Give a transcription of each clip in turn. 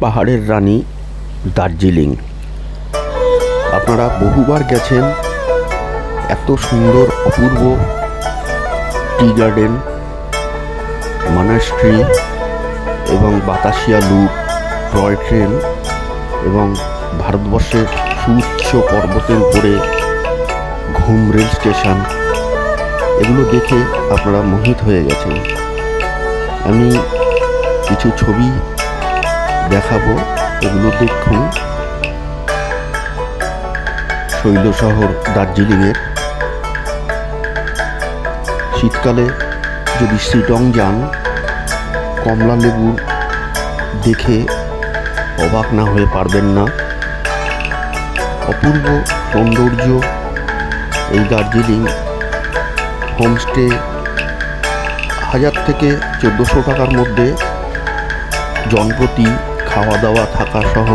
পাহাড়ের রানী দার্জিলিং। আপনারা বহুবার গেছেন। এত সুন্দর অপূর্ব টি গার্ডেন, মনাস্ট্রি এবং বাতাসিয়া লুপ, টয় ট্রেন এবং ভারতবর্ষের সুউচ্চ পর্বতের উপরে ঘুম রেল স্টেশন, এগুলো দেখে আপনারা মোহিত হয়ে গেছেন। আমি কিছু ছবি দেখাবো, এগুলো দেখুন। শৈল শহর দার্জিলিংয়ের। শীতকালে যদি শিলং যান, কমলা লেবু দেখে অবাক না হয়ে পারবেন না। অপূর্ব সৌন্দর্য এই দার্জিলিং। হোমস্টে 1000 থেকে 1400 টাকার মধ্যে জনপ্রতি খাওয়া দাওয়া থাকা সহ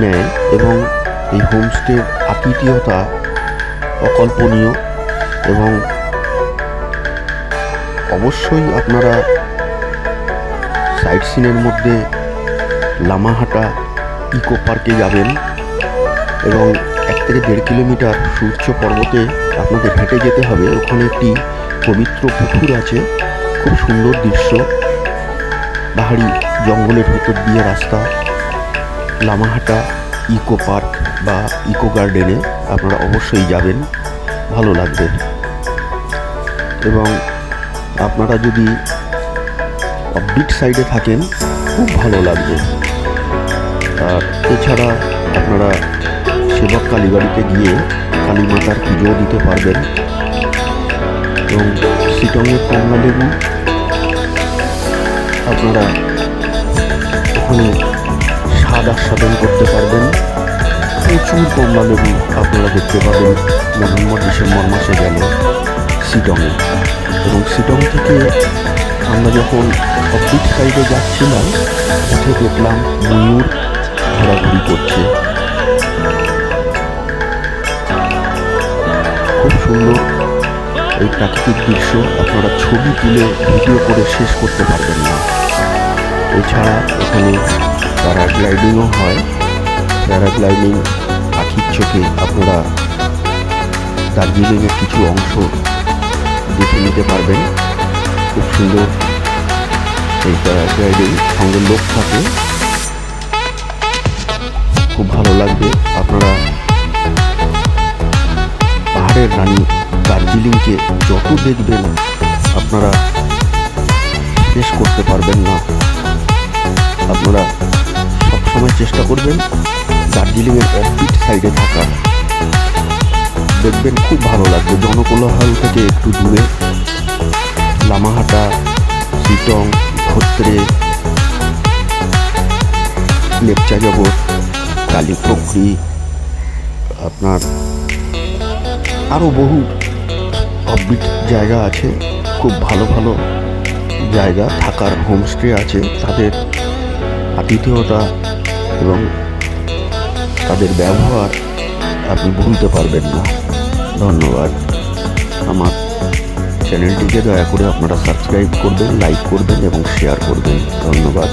নেয় এবং এই হোমস্টের আতিথেয়তা অকল্পনীয়। এবং অবশ্যই আপনারা সাইট সিনের মধ্যে লামাহাটা ইকো পার্কে যাবেন এবং 1 থেকে 1.5 কিলোমিটার সুউচ্চ পর্বতে আপনাদের হেঁটে যেতে হবে। ওখানে একটি পবিত্র পুকুর আছে, খুব সুন্দর দৃশ্য। পাহাড়ি জঙ্গলের ভেতর দিয়ে রাস্তা। লামাহাটা ইকো পার্ক বা ইকো গার্ডেনে আপনারা অবশ্যই যাবেন, ভালো লাগবে। এবং আপনারা যদি বিচ সাইডে থাকেন, খুব ভালো লাগবে। আর এছাড়া আপনারা সেবক কালীবাড়িতে গিয়ে কালী মাতার পুজোও দিতে পারবেন। এবং শিলংয়ের কমলা লেবু আপনারা ওখানে স্বাদ আস্বাদন করতে পারবেন। প্রচুর কমলা লেবু আপনারা দেখতে পাবেন নভেম্বর-ডিসেম্বর মাসে গেলে শিলংয়ে। এবং শিলং থেকে আমরা যখন বিচ সাইডে যাচ্ছিলাম, উঠে দেখলাম ময়ূর ঘোরাঘুরি করছে। খুব সুন্দর এই প্রাকৃতিক দৃশ্য, আপনারা ছবি তুলে ভিডিও করে শেষ করতে পারবেন না। এছাড়া এখানে প্যারাগ্লাইডিংও হয়। প্যারাগ্লাইডিং পাখির চোখে আপনারা দার্জিলিংয়ের কিছু অংশ দেখে নিতে পারবেন। খুব সুন্দর এই প্যারাগ্লাইডিং, সঙ্গে লোক থাকে, খুব ভালো লাগবে। আপনারা পাহাড়ের রানী দার্জিলিংকে যত দেখবেন আপনারা শেষ করতে পারবেন না। আপনারা সবসময় চেষ্টা করবেন দার্জিলিংয়ের অফবিট সাইডে থাকার, দেখবেন খুব ভালো লাগবে। জনকোলাহল থেকে একটু দূরে লামাহাটা, শিলং, ধোত্রে, লেপচা জগৎ, কালীপুকুরি, আপনার আরও বহু অফবিট জায়গা আছে। খুব ভালো ভালো জায়গা থাকার হোমস্টে আছে। তাদের আতিথেয়তা এবং তাদের ব্যবহার আপনি ভুলতে পারবেন না। ধন্যবাদ। আমার চ্যানেলটিকে দয়া করে আপনারা সাবস্ক্রাইব করবেন, লাইক করবেন এবং শেয়ার করবেন। ধন্যবাদ।